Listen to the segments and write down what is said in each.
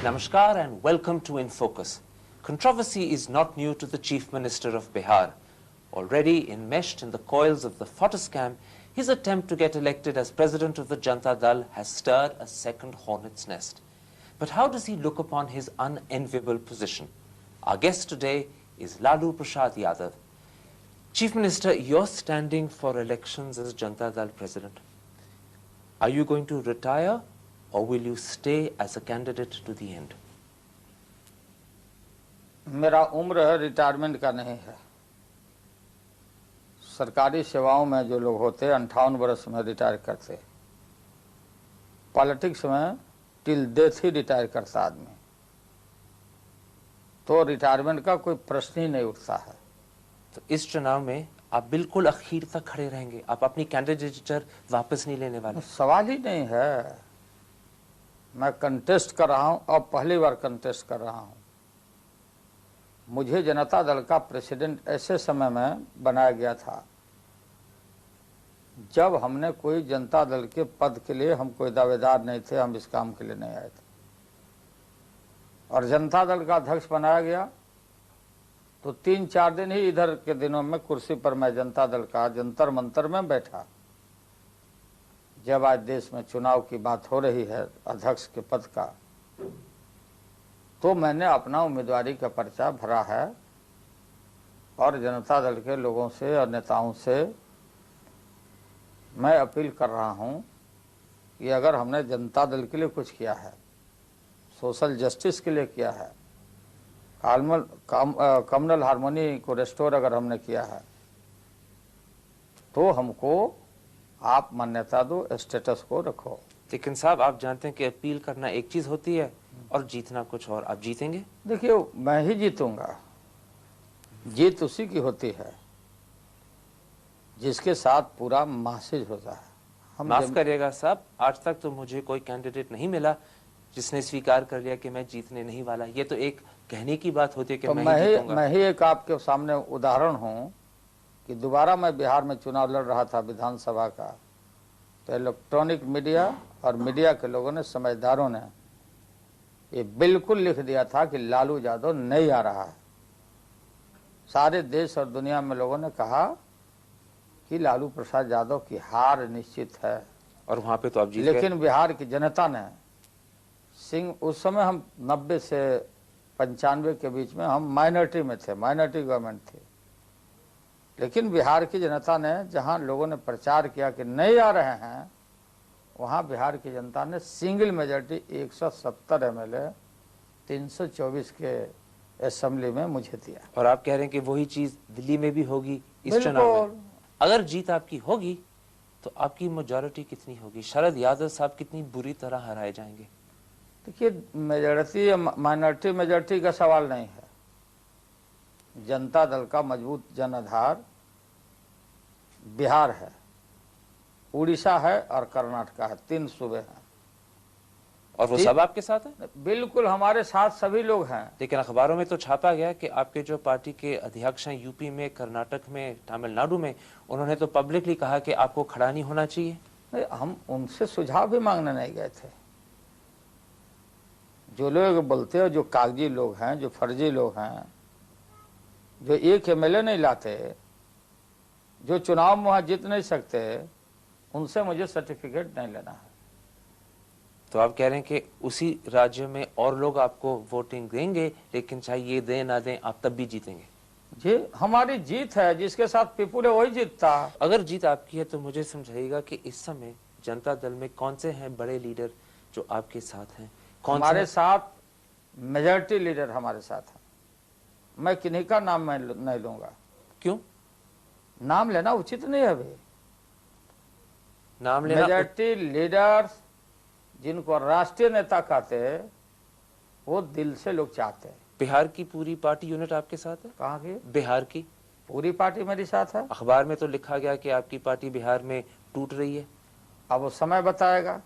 Namaskar and welcome to In Focus. Controversy is not new to the Chief Minister of Bihar. Already enmeshed in the coils of the Fata scam, his attempt to get elected as President of the Janata Dal has stirred a second hornet's nest. But how does he look upon his unenviable position? Our guest today is Lalu Prasad Yadav. Chief Minister, you're standing for elections as Janata Dal President. Are you going to retire or will you stay as a candidate to the end? मेरा उम्र retirement का नहीं है। सरकारी सेवाओं में जो लोग होते हैं 58 वर्ष में रिटायर करते, पॉलिटिक्स में टिल डेथ ही रिटायर करता आदमी, तो रिटायरमेंट का कोई प्रश्न ही नहीं उठता है। तो इस चुनाव में आप बिल्कुल आखिर तक खड़े रहेंगे, आप अपनी कैंडिडेचर वापस नहीं लेने वाले? सवाल ही नहीं है। मैं कंटेस्ट कर रहा हूं, अब पहली बार कंटेस्ट कर रहा हूं। मुझे जनता दल का प्रेसिडेंट ऐसे समय में बनाया गया था जब हमने कोई जनता दल के पद के लिए हम कोई दावेदार नहीं थे, हम इस काम के लिए नहीं आए थे। और जनता दल का अध्यक्ष बनाया गया तो 3-4 दिन ही इधर के दिनों में कुर्सी पर मैं जनता दल का जंतर मंतर में बैठा। जब आज देश में चुनाव की बात हो रही है अध्यक्ष के पद का, तो मैंने अपना उम्मीदवारी का पर्चा भरा है और जनता दल के लोगों से और नेताओं से मैं अपील कर रहा हूं कि अगर हमने जनता दल के लिए कुछ किया है, सोशल जस्टिस के लिए किया है, कम्युनल हार्मोनी को रेस्टोर अगर हमने किया है, तो हमको आप मान्यता दो, स्टेटस को रखो। लेकिन साहब, आप जानते हैं कि अपील करना एक चीज होती है और जीतना कुछ और। आप जीतेंगे? देखिए, मैं ही जीतूंगा। जीत उसी की होती है जिसके साथ पूरा मैसेज होता है। माफ करिएगा साहब, आज तक तो मुझे कोई कैंडिडेट नहीं मिला जिसने स्वीकार कर लिया कि मैं जीतने नहीं वाला। ये तो एक कहने की बात होती है कि तो मैं ही एक आपके सामने उदाहरण हूं कि दोबारा मैं बिहार में चुनाव लड़ रहा था विधानसभा का, तो इलेक्ट्रॉनिक मीडिया और मीडिया के लोगों ने, समझदारों ने ये बिल्कुल लिख दिया था कि लालू यादव नहीं आ रहा है। सारे देश और दुनिया में लोगों ने कहा कि लालू प्रसाद यादव की हार निश्चित है। और वहां पे तो आप जीत गए। लेकिन बिहार की जनता ने सिंह, उस समय हम 90 से 95 के बीच में हम माइनॉरिटी में थे, माइनॉरिटी गवर्नमेंट थी। लेकिन बिहार की जनता ने, जहां लोगों ने प्रचार किया कि नहीं आ रहे हैं, वहां बिहार की जनता ने सिंगल मेजॉरिटी 170 एमएलए 324 के असेंबली में मुझे दिया। और आप कह रहे हैं कि वही चीज दिल्ली में भी होगी इस चुनाव में? अगर जीत आपकी होगी तो आपकी मेजॉरिटी कितनी होगी? शरद यादव साहब कितनी बुरी तरह हराए जाएंगे? देखिए, मेजॉरिटी या माइनॉरिटी मेजॉरिटी का सवाल नहीं है। जनता दल का मजबूत जन आधार बिहार है, उड़ीसा है और कर्नाटक है, 3 सूबे हैं। और वो सब आपके साथ है? बिल्कुल, हमारे साथ सभी लोग हैं। लेकिन अखबारों में तो छापा गया कि आपके जो पार्टी के अध्यक्ष हैं यूपी में, कर्नाटक में, तमिलनाडु में, उन्होंने तो पब्लिकली कहा कि आपको खड़ा नहीं होना चाहिए। नहीं, हम उनसे सुझाव भी मांगने नहीं गए थे। जो लोग बोलते हैं, जो कागजी लोग हैं, जो फर्जी लोग हैं, जो एक एमएलए नहीं लाते, जो चुनाव में वहां जीत नहीं सकते, उनसे मुझे सर्टिफिकेट नहीं लेना है। तो आप कह रहे हैं कि उसी राज्य में और लोग आपको वोटिंग देंगे, लेकिन चाहे ये दें ना दें, आप तब भी जीतेंगे? जी, हमारी जीत है, जिसके साथ पीपुल है वही जीतता। अगर जीत आपकी है तो मुझे समझाइएगा कि इस समय जनता दल में कौन से हैं बड़े लीडर जो आपके साथ हैं? हमारे साथ मेजॉरिटी लीडर हमारे साथ है। मैं किन्हीं का नाम मैं नहीं लूंगा। क्यों? नाम लेना उचित नहीं है अभी। नाम लेना मेजॉरिटी लीडर्स जिनको राष्ट्रीय नेता कहते हैं, वो दिल से लोग चाहते हैं। बिहार की पूरी पार्टी यूनिट आपके साथ है? कहाँ की? बिहार की पूरी पार्टी मेरे साथ है। अखबार में तो लिखा गया कि आपकी पार्टी बिहार में टूट रही है। अब वो समय बताएगा।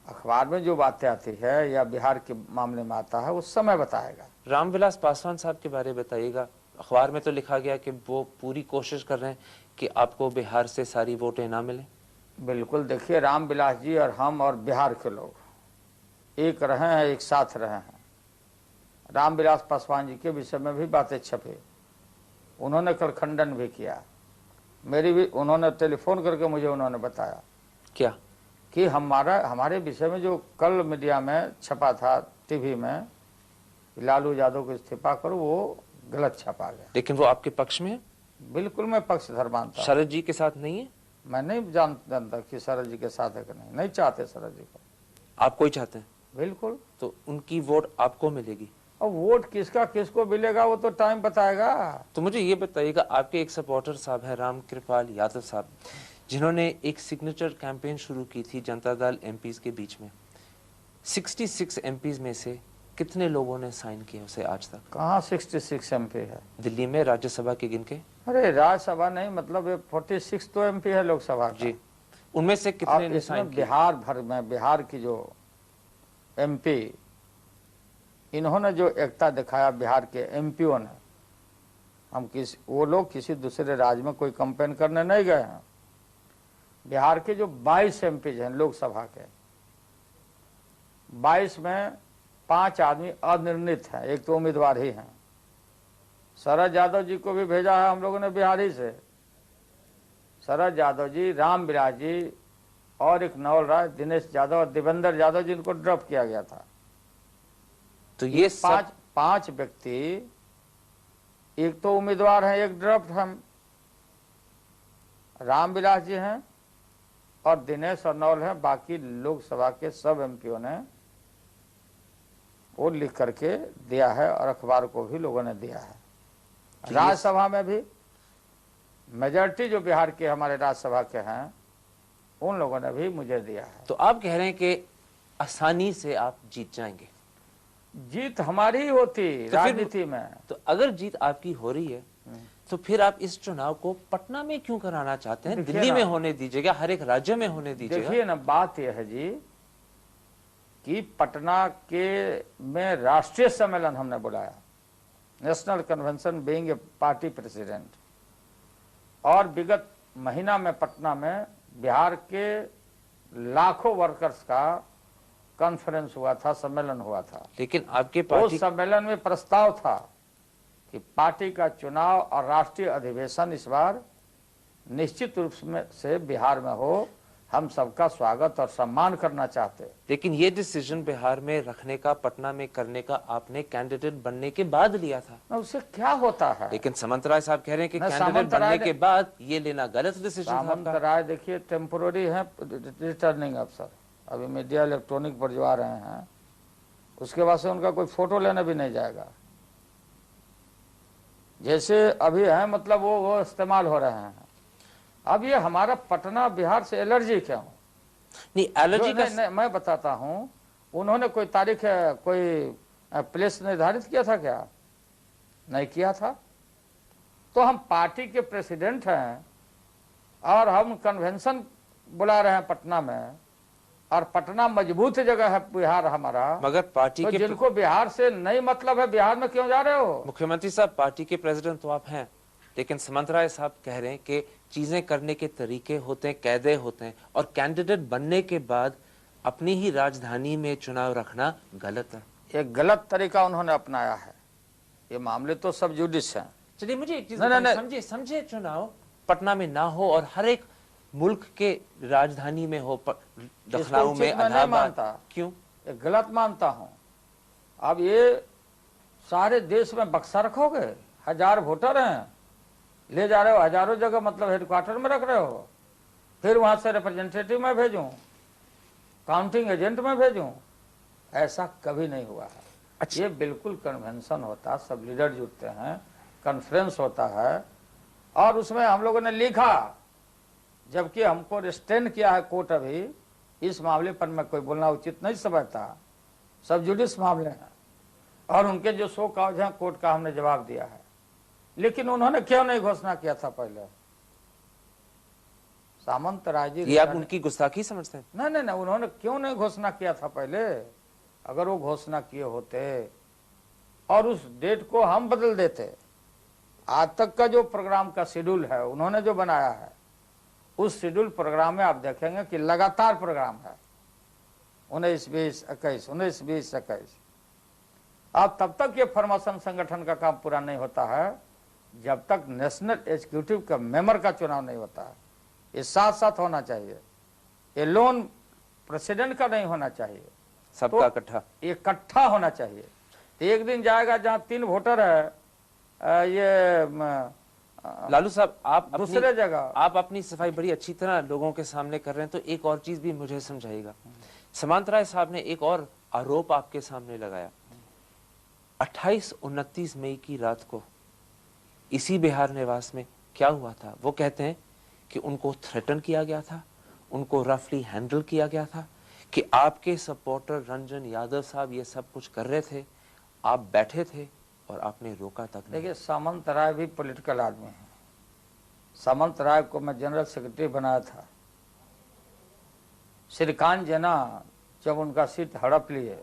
अखबार में जो बातें आती है या बिहार के मामले में आता है, उस समय बताएगा। रामविलास पासवान साहब के बारे में बताइएगा। अखबार में तो लिखा गया कि वो पूरी कोशिश कर रहे हैं कि आपको बिहार से सारी वोटें ना मिलें। बिल्कुल, देखिए, रामविलास जी और हम और बिहार के लोग एक रहे हैं, एक साथ रहे हैं। रामविलास पासवान जी के विषय में भी बातें छपे, उन्होंने कल खंडन भी किया। मेरी भी उन्होंने टेलीफोन करके मुझे उन्होंने बताया क्या कि हमारे विषय में जो कल मीडिया में छपा था, टीवी में, लालू यादव को इस्तीफा करो, वो गलत छपा गया। लेकिन वो आपके पक्ष में है? बिल्कुल मैं पक्षधर मानता हूं। शरद जी के साथ नहीं है? मैं नहीं जानता कि शरद जी के साथ है कि नहीं चाहते शरद जी को। आप कोई चाहते हैं? बिल्कुल। तो उनकी वोट आपको मिलेगी। और वोट किसका किसको मिलेगा वो तो टाइम बताएगा। तो मुझे ये बताइएगा, आपके एक सपोर्टर साहब है राम कृपाल यादव साहब, जिन्होंने एक सिग्नेचर कैंपेन शुरू की थी जनता दल एमपीज के बीच में। 66 एमपीज में से कितने लोगों ने साइन किया उसे आज तक? कहाँ 66 एमपी है दिल्ली में राज्यसभा के गिन के? अरे राज्यसभा नहीं, मतलब 46 तो एमपी है लोकसभा का। जी, उनमें से कितने ने इसमें साइन किया? बिहार भर में, बिहार की जो एमपी, इन्होंने जो एकता दिखाया बिहार के एमपीओ ने, वो लोग किसी दूसरे राज्य में कोई कंपेन करने नहीं गए हैं। बिहार के जो 22 एमपी हैं लोकसभा के, 22 में 5 आदमी अनिर्णित हैं, एक तो उम्मीदवार ही हैं। शरद यादव जी को भी भेजा है हम लोगों ने बिहारी से। शरद यादव जी, रामविलास जी और एक नवल राय, दिनेश यादव और देवेंद्र यादव जी, इनको ड्रॉप किया गया था। तो ये पांच व्यक्ति, एक तो उम्मीदवार हैं, एक ड्रॉप हम रामविलास जी हैं और दिनेश और नवल हैं। बाकी लोकसभा के सब एमपीओ ने वो लिख करके दिया है और अखबार को भी लोगों ने दिया है। राज्यसभा में भी मेजॉरिटी जो बिहार के हमारे राज्यसभा के हैं, उन लोगों ने भी मुझे दिया है। तो आप कह रहे हैं कि आसानी से आप जीत जाएंगे? जीत हमारी ही होती राजनीति में। तो अगर जीत आपकी हो रही है तो फिर आप इस चुनाव को पटना में क्यों कराना चाहते हैं? दिल्ली में होने दीजिएगा, हर एक राज्य में होने दीजिएगा। देखिए ना, बात यह है जी कि पटना के में राष्ट्रीय सम्मेलन हमने बुलाया, national convention, being a party president, और विगत महीना में पटना में बिहार के लाखों वर्कर्स का कॉन्फ्रेंस हुआ था, सम्मेलन हुआ था। लेकिन आपके पार्टी, उस सम्मेलन में प्रस्ताव था कि पार्टी का चुनाव और राष्ट्रीय अधिवेशन इस बार निश्चित रूप से बिहार में हो। हम सबका स्वागत और सम्मान करना चाहते। लेकिन ये डिसीजन बिहार में रखने का, पटना में करने का आपने कैंडिडेट बनने के बाद लिया था। उससे क्या होता है? लेकिन सामंत राय साहब कह रहे हैं कि कैंडिडेट बनने के बाद ये लेना गलत डिसीजन था। सामंत राय देखिए टेम्पोररी है, रिटर्निंग अफसर, अभी मीडिया इलेक्ट्रॉनिक पर जो आ रहे हैं, उसके बाद से उनका कोई फोटो लेने भी नहीं जाएगा। जैसे अभी है, मतलब वो इस्तेमाल हो रहे हैं। अब ये हमारा पटना बिहार से एलर्जी क्यों? नहीं, एलर्जी का नहीं, मैं बताता हूं। उन्होंने कोई तारीख, कोई प्लेस निर्धारित किया था क्या? नहीं किया था। तो हम पार्टी के प्रेसिडेंट हैं और हम कन्वेंशन बुला रहे हैं पटना में, और पटना मजबूत जगह है बिहार हमारा। मगर पार्टी तो के जिनको बिहार से नहीं मतलब है, बिहार में क्यों जा रहे हो? मुख्यमंत्री साहब, पार्टी के प्रेसिडेंट तो आप हैं, लेकिन सामंत राय साहब कह रहे हैं कि चीजें करने के तरीके होते हैं, कायदे होते हैं, और कैंडिडेट बनने के बाद अपनी ही राजधानी में चुनाव रखना गलत है। एक गलत तरीका उन्होंने अपनाया है। ये मामले तो सब जुडिस हैं। चलिए मुझे एक चीज समझे चुनाव पटना में ना हो और हर एक मुल्क के राजधानी में हो, लखनऊ में, इलाहाबाद। क्यों? ये गलत मानता हूं। अब ये सारे देश में बक्सा रखोगे, 1000 वोटर हैं, ले जा रहे हो हजारों जगह, मतलब हेडक्वार्टर में रख रहे हो, फिर वहां से रिप्रेजेंटेटिव में भेजूं, काउंटिंग एजेंट में भेजूं? ऐसा कभी नहीं हुआ है। अच्छा। ये बिल्कुल कन्वेंशन होता, सब लीडर जुटते हैं, कॉन्फ्रेंस होता है, और उसमें हम लोगों ने लिखा, जबकि हमको रिस्ट्रेन किया है कोर्ट। अभी इस मामले पर मैं कोई बोलना उचित नहीं समझता, सब जुडिस मामले हैं, और उनके जो 100 कागज हैं कोर्ट का हमने जवाब दिया है। लेकिन उन्होंने क्यों नहीं घोषणा किया था पहले? सामंत राय जी, ये आप उनकी गुस्ताखी समझते हैं? नहीं, उन्होंने क्यों नहीं घोषणा किया था पहले? अगर वो घोषणा किए होते और उस डेट को हम बदल देते, आज तक का जो प्रोग्राम का शेड्यूल है उन्होंने जो बनाया है, उस शेड्यूल प्रोग्राम में आप देखेंगे कि लगातार प्रोग्राम है। 19-20-21, 19-20-21। अब तब तक ये फॉर्मेशन संगठन का काम पूरा नहीं होता है जब तक नेशनल एग्जीक्यूटिव का मेंबर का चुनाव नहीं होता है। ये साथ साथ होना चाहिए, ये लोन प्रेसिडेंट का नहीं होना चाहिए, सबका इकट्ठा, तो इकट्ठा होना चाहिए। तो एक दिन जाएगा जहां 3 वोटर है, ये लालू साहब आप दूसरे जगह आप अपनी सफाई बड़ी अच्छी तरह लोगों के सामने कर रहे हैं, तो एक और चीज भी मुझे समझाइएगा। समांत राय साहब ने एक और आरोप आपके सामने लगाया। 28-29 मई की रात को इसी बिहार निवास में क्या हुआ था? वो कहते हैं कि उनको थ्रेटन किया गया था, उनको रफली हैंडल किया गया था, कि आपके सपोर्टर रंजन यादव साहब ये सब कुछ कर रहे थे, आप बैठे थे और आपने रोका तक नहीं। देखिए, सामंत राय भी पॉलिटिकल आदमी है। सामंत राय को मैं जनरल सेक्रेटरी बनाया था। श्रीकांत जना जब उनका सीट हड़प लिए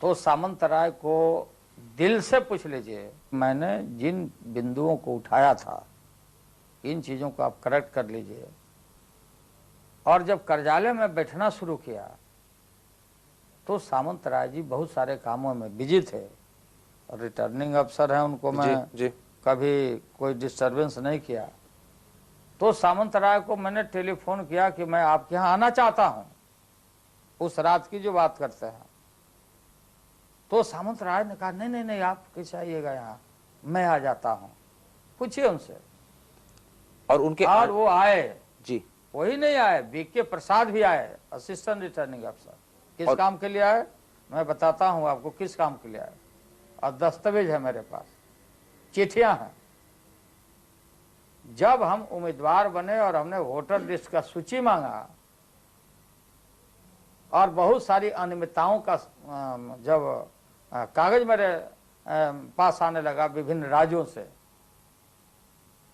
तो सामंत राय को दिल से पूछ लीजिए, मैंने जिन बिंदुओं को उठाया था इन चीजों को आप करेक्ट कर लीजिए। और जब कार्यालय में बैठना शुरू किया तो सामंत राय जी बहुत सारे कामों में बिजी थे। रिटर्निंग अफसर हैं, उनको मैं जी। कभी कोई डिस्टरबेंस नहीं किया। तो सामंत राय को मैंने टेलीफोन किया कि मैं आपके यहाँ आना चाहता हूं, उस रात की जो बात करते हैं। तो सामंत राय ने कहा नहीं नहीं नहीं, आप कैसे आइएगा यहाँ, मैं आ जाता हूं, पूछिए उनसे। और उनके वो आए जी, वही नहीं आए, बीके प्रसाद भी आए, असिस्टेंट रिटर्निंग अफसर। किस काम के लिए आए मैं बताता हूं आपको, किस काम के लिए आए, और दस्तावेज है मेरे पास, चिट्ठियां हैं। जब हम उम्मीदवार बने और हमने वोटर लिस्ट का सूची मांगा और बहुत सारी अनियमितताओं का जब कागज मेरे पास आने लगा विभिन्न राज्यों से,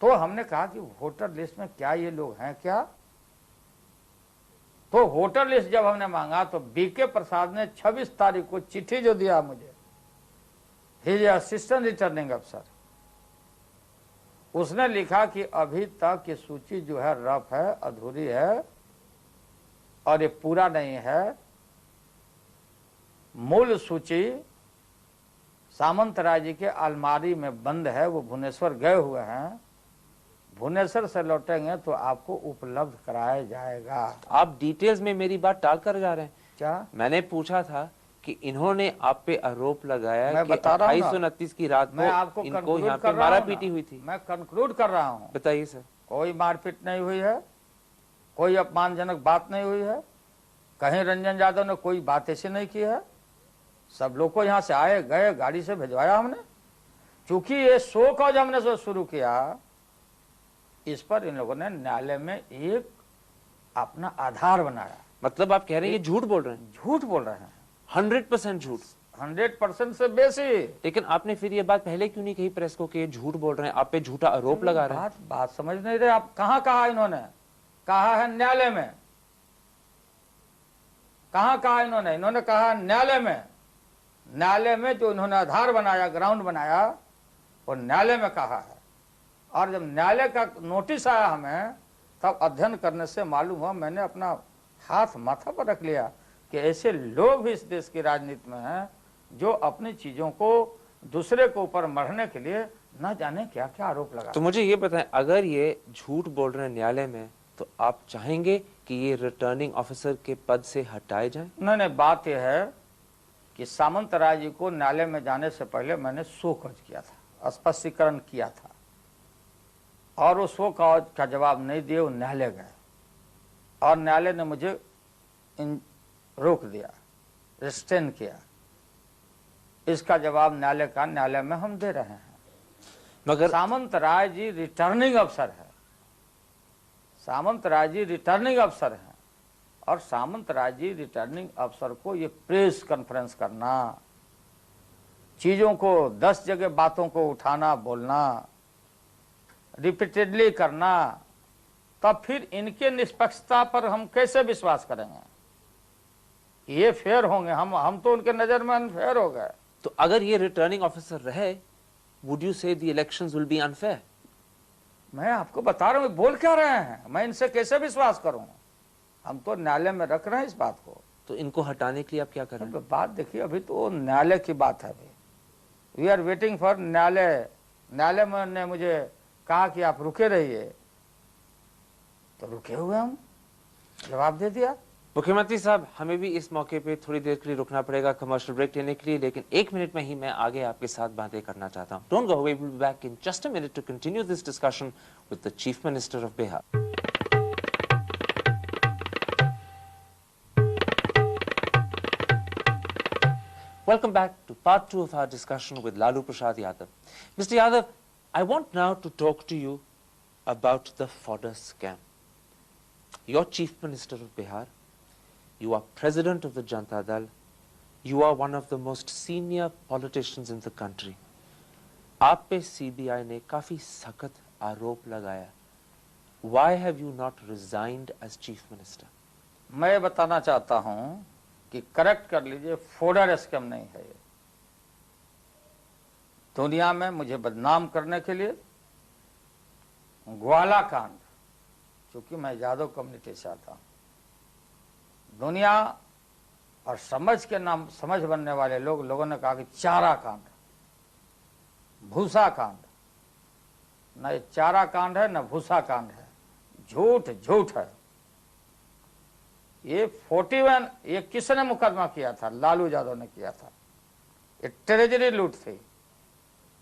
तो हमने कहा कि वोटर लिस्ट में क्या ये लोग हैं क्या? तो वोटर लिस्ट जब हमने मांगा तो बीके प्रसाद ने 26 तारीख को चिट्ठी जो दिया मुझे, ही असिस्टेंट रिटर्निंग अफसर, उसने लिखा कि अभी तक ये सूची जो है रफ है, अधूरी है और ये पूरा नहीं है। मूल सूची सामंत राय जी के अलमारी में बंद है, वो भुवनेश्वर गए हुए हैं, भुवनेश्वर से लौटेंगे तो आपको उपलब्ध कराया जाएगा। आप डिटेल्स में मेरी बात टाल कर जा रहे हैं। क्या मैंने पूछा था कि इन्होंने आप पे आरोप लगाया मैं कि बता रहा हूं ना, 28-29 की रात मैं को आपको इनको यहाँ कंक्लूड पे कर रहा मारा हूं पीटी ना, हुई थी। मैं कंक्लूड कर रहा हूं। बताइए सर। कोई मारपीट नहीं हुई है, कोई अपमानजनक बात नहीं हुई है, कहीं रंजन यादव ने कोई बात ऐसी नहीं की है। सब लोग को यहाँ से आए गए, गाड़ी से भिजवाया हमने। चूंकि ये शो कॉज हमने जो शुरू किया, इस पर इन लोगों ने न्यायालय में एक अपना आधार बनाया। मतलब आप कह रहे हैं ये झूठ बोल रहे हैं? झूठ बोल रहे हैं, 100% झूठ, 100% से बेसी। लेकिन आपने फिर ये बात पहले क्यों नहीं कही प्रेस को कि ये झूठ बोल रहे हैं, आप पे झूठा आरोप लगा रहे हैं? बात समझ नहीं रहे आप। कहाँ कहा इन्होंने? कहा है न्यायालय में। कहाँ कहा इन्होंने? इन्होंने कहा न्यायालय में। न्यायालय में जो इन्होंने आधार बनाया, ग्राउंड बनाया, वो न्यायालय में कहा है। और जब न्यायालय का नोटिस आया हमें, तब अध्ययन करने से मालूम हुआ, मैंने अपना हाथ माथा पर रख लिया कि ऐसे लोग भी इस देश की राजनीति में हैं जो अपनी चीजों को दूसरे के ऊपर मढ़ने के लिए न जाने क्या क्या आरोप लगा। तो मुझे ये बताएं, अगर ये झूठ बोल रहे हैं न्यायालय में, तो आप चाहेंगे कि ये रिटर्निंग ऑफिसर के पद से हटाए जाएं? नहीं, बात यह है कि सामंत राय जी को न्यायालय में जाने से पहले मैंने शो कॉज किया था, स्पष्टीकरण किया था, और वो शो कॉज का जवाब नहीं दिए, वो न्यायालय गए और न्यायालय ने मुझे रोक दिया, रिस्ट्रेन किया। इसका जवाब न्यायालय में हम दे रहे हैं। मगर सामंत राय जी रिटर्निंग अफसर है, सामंत राय जी रिटर्निंग अफसर हैं, और सामंत राय जी रिटर्निंग अफसर को ये प्रेस कॉन्फ्रेंस करना, चीजों को 10 जगह बातों को उठाना, बोलना, रिपीटेडली करना, तब फिर इनके निष्पक्षता पर हम कैसे विश्वास करेंगे? ये फेयर होंगे? हम तो उनके नजर में अनफेयर हो गए। तो अगर ये रिटर्निंग ऑफिसर रहे, वुड यू से the elections will be unfair? मैं आपको बता रहा हूं, बोल क्या रहे हैं, मैं इनसे कैसे विश्वास करूं? हम तो न्यायालय में रख रहे हैं इस बात को। तो इनको हटाने के लिए आप क्या कर रहे हैं? तो बात देखिए, अभी तो न्यायालय की बात है। अभी वी आर वेटिंग फॉर न्यायालय। न्यायालय में ने मुझे कहा कि आप रुके रहिए, तो रुके हुए हम, जवाब दे दिया। मुख्यमंत्री साहब, हमें भी इस मौके पे थोड़ी देर के लिए रुकना पड़ेगा कमर्शियल ब्रेक लेने के लिए, लेकिन 1 मिनट में ही मैं आगे आपके साथ बातें करना चाहता हूं। Don't go away, we will be back in just a minute to continue this discussion with the chief minister of Bihar. Welcome back to part 2 of our discussion with Lalu Prasad Yadav. Mr. Yadav, I want now to talk to you about the fodder scam. You're Chief Minister of Bihar. You are President of the Janata Dal. You are one of the most senior politicians in the country. आप पे CBI ने काफी सख्त आरोप लगाया. Why have you not resigned as Chief Minister? मैं बताना चाहता हूं कि करेक्ट कर लीजिए, फोडर स्कैम नहीं है ये। दुनिया में मुझे बदनाम करने के लिए ग्वाला कांड, चूंकि मैं यादव कम्युनिटी से आता हूं, दुनिया और समझ के नाम समझ बनने वाले लोगों ने कहा कि चारा कांड, भूसा कांड। न ये चारा कांड है न भूसा कांड है, झूठ झूठ है। ये 41 ये किसने मुकदमा किया था? लालू यादव ने किया था। ये ट्रेजरी लूट थी।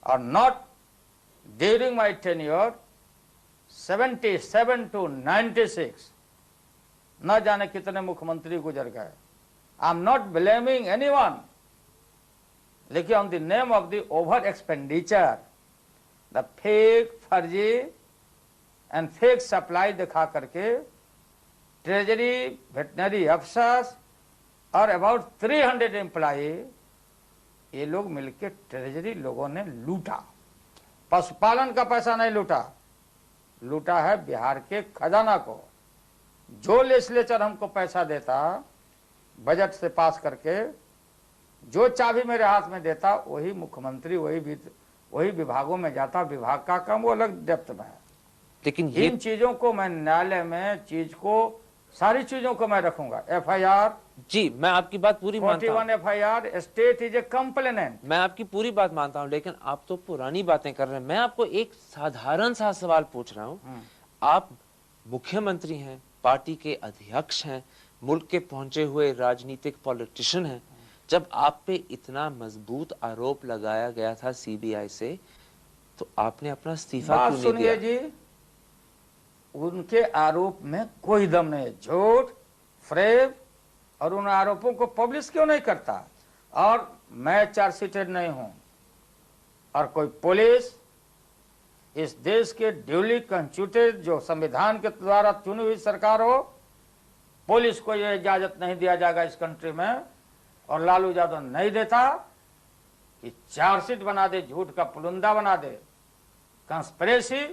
और not during my tenure 77 to 96 न जाने कितने मुख्यमंत्री गुजर गए। I am not blaming anyone, लेकिन on the name of the over expenditure, the fake, फर्जी एंड फेक सप्लाई दिखा करके ट्रेजरी, वेटनरी अफसर्स और अबाउट 300 एम्प्लॉई, ये लोग मिलकर ट्रेजरी लोगों ने लूटा। पशुपालन का पैसा नहीं लूटा, लूटा है बिहार के खजाना को। जो लेजिस्लेचर हमको पैसा देता बजट से पास करके, जो चाबी मेरे हाथ में देता, वही मुख्यमंत्री वही विभागों में जाता। विभाग का काम वो अलग डेप्थ में है। लेकिन इन चीजों को मैं न्यायालय में सारी चीजों को मैं रखूंगा। FIR, जी, मैं आपकी बात पूरी मानता हूं। 41 FIR, state is a complainant. मैं आपकी पूरी बात मानता हूं, लेकिन आप तो पुरानी बातें कर रहे हैं। मैं आपको एक साधारण सा सवाल पूछ रहा हूं। आप मुख्यमंत्री हैं, पार्टी के अध्यक्ष हैं, मुल्क के पहुंचे हुए राजनीतिक पॉलिटिशियन हैं। जब आप पे इतना मजबूत आरोप लगाया गया था CBI से, तो आपने अपना इस्तीफा क्यों नहीं दिया? जी, उनके आरोप में कोई दम नहीं है, झूठ, फ्रेब, और उन आरोपों को पब्लिश क्यों नहीं करता? और मैं चार्जशीटेड नहीं हूं, और कोई पुलिस इस देश के ड्यूली कॉन्स्टिट्यूटेड, जो संविधान के द्वारा चुनी हुई सरकार हो, पुलिस को यह इजाजत नहीं दिया जाएगा इस कंट्री में, और लालू यादव नहीं देता कि चार्जशीट बना दे, झूठ का पुलिंदा बना दे। कंस्पिरेसी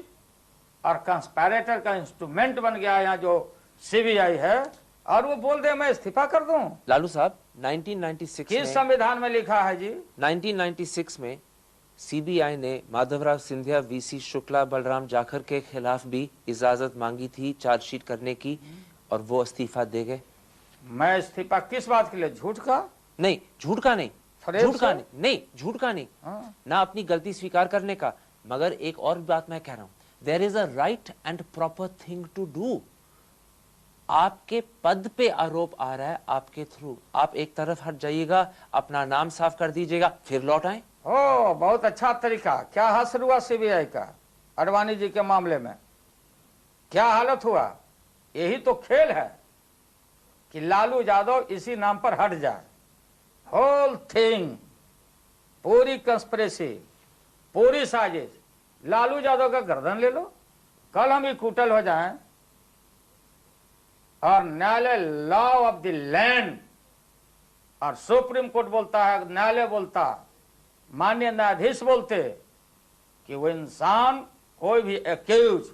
और कंस्पैरेटर का इंस्ट्रूमेंट बन गया यहाँ जो CBI है, और वो बोल दे मैं इस्तीफा कर दूं। लालू साहब, 1996 किस संविधान में लिखा है जी? 1996 में CBI ने माधवराव सिंधिया, VC शुक्ला, बलराम जाखर के खिलाफ भी इजाजत मांगी थी चार्जशीट करने की, और वो इस्तीफा दे गए। मैं इस्तीफा किस बात के लिए? झूठ का नहीं, झूठ का नहीं, झूठ का नहीं, झूठ का नहीं, ना अपनी गलती स्वीकार करने का। मगर एक और बात मैं कह रहा हूं, there is a right and proper thing to do. आपके पद पे आरोप आ रहा है, आपके थ्रू आप एक तरफ हट जाइएगा, अपना नाम साफ कर दीजिएगा, फिर लौट आए। ओ, बहुत अच्छा तरीका। क्या हासिल हुआ CBI का अडवाणी जी के मामले में? क्या हालत हुआ? यही तो खेल है कि लालू यादव इसी नाम पर हट जाए। होल थिंग, पूरी कंस्पिरेसी, पूरी साजिश, लालू यादव का गर्दन ले लो। कल हम इकट्ठा हो जाएं और न्यायालय, लॉ ऑफ द लैंड, और सुप्रीम कोर्ट बोलता है, न्यायालय बोलता, माननीय न्यायाधीश बोलते कि वो इंसान कोई भी एक्यूज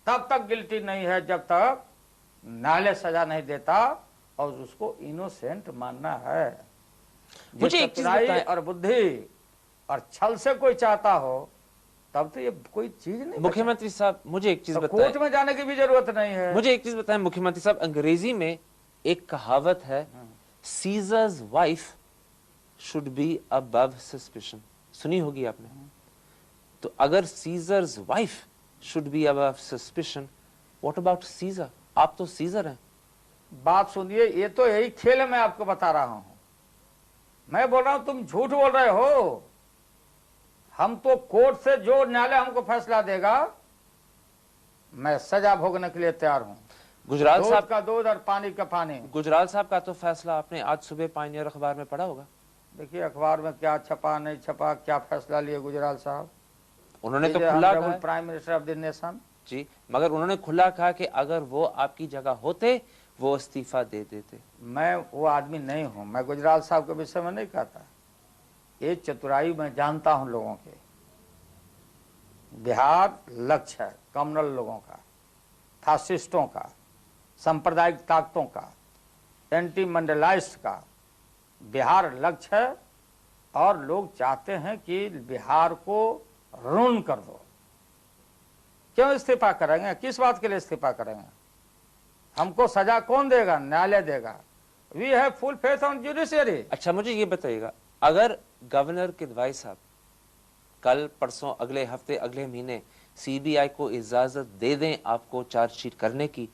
तब तक गिल्टी नहीं है जब तक न्यायालय सजा नहीं देता, और उसको इनोसेंट मानना है। मुझे एक चीज बताएं, और बुद्धि और छल से कोई चाहता हो तब तो ये कोई चीज नहीं। मुख्यमंत्री साहब मुझे एक चीज तो बताएं, कोर्ट में जाने की भी जरूरत नहीं है। मुझे एक चीज बताएं मुख्यमंत्री साहब, अंग्रेजी में एक कहावत है, Caesar's wife should be above suspicion, सुनी होगी आपने। तो अगर Caesar's wife should be above suspicion, what about Caesar? आप तो सीजर हैं। बात सुनिए, ये तो यही खेल है, मैं आपको बता रहा हूं। मैं बोल रहा हूं तुम झूठ बोल रहे हो। हम तो कोर्ट से जो न्यायालय हमको फैसला देगा, मैं सजा भोगने के लिए तैयार हूं। गुजराल साहब का दूध और पानी का पानी। गुजराल साहब का तो फैसला आपने आज सुबह पायनियर अखबार में पढ़ा होगा। देखिए अखबार में क्या छपा नहीं छपा, क्या फैसला लिए गुजराल साहब। उन्होंने तो खुला कहा, prime minister of the nation ji, मगर उन्होंने खुला कहा कि अगर वो आपकी जगह होते वो इस्तीफा दे देते। मैं वो आदमी नहीं हूं, मैं गुजराल साहब के विषय में नहीं कहता। ये चतुराई मैं जानता हूं लोगों के। बिहार लक्ष्य है कम्युनल लोगों का, फासिस्टों का, सांप्रदायिक ताकतों का, एंटी मंडलाइस्ट का। बिहार लक्ष्य है और लोग चाहते हैं कि बिहार को रून कर दो। क्यों इस्तीफा करेंगे? किस बात के लिए इस्तीफा करेंगे? हमको सजा कौन देगा? न्यायालय देगा। We have full faith on judiciary. अच्छा मुझे ये बताइएगा, अगर गवर्नर किदवाई साहब कल परसों अगले हफ्ते अगले महीने सीबीआई को इजाजत दे दें आपको चार्जशीट करने की,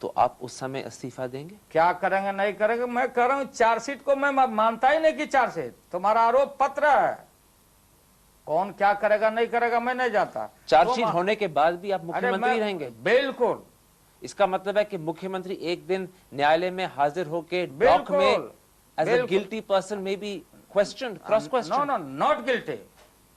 तो आप उस समय इस्तीफा देंगे? क्या करेंगे नहीं करेंगे, मैं कह रहा हूं चार्जशीट को मैं मानता ही नहीं कि चार्जशीट तुम्हारा आरोप पत्र है। कौन क्या करेगा नहीं करेगा मैं नहीं जानता। चार्जशीट होने के बाद भी आप मुख्यमंत्री रहेंगे? बिल्कुल। इसका मतलब है कि मुख्यमंत्री एक दिन न्यायालय में हाजिर होकर डॉक में as a guilty person may be question, cross question. No no, not guilty.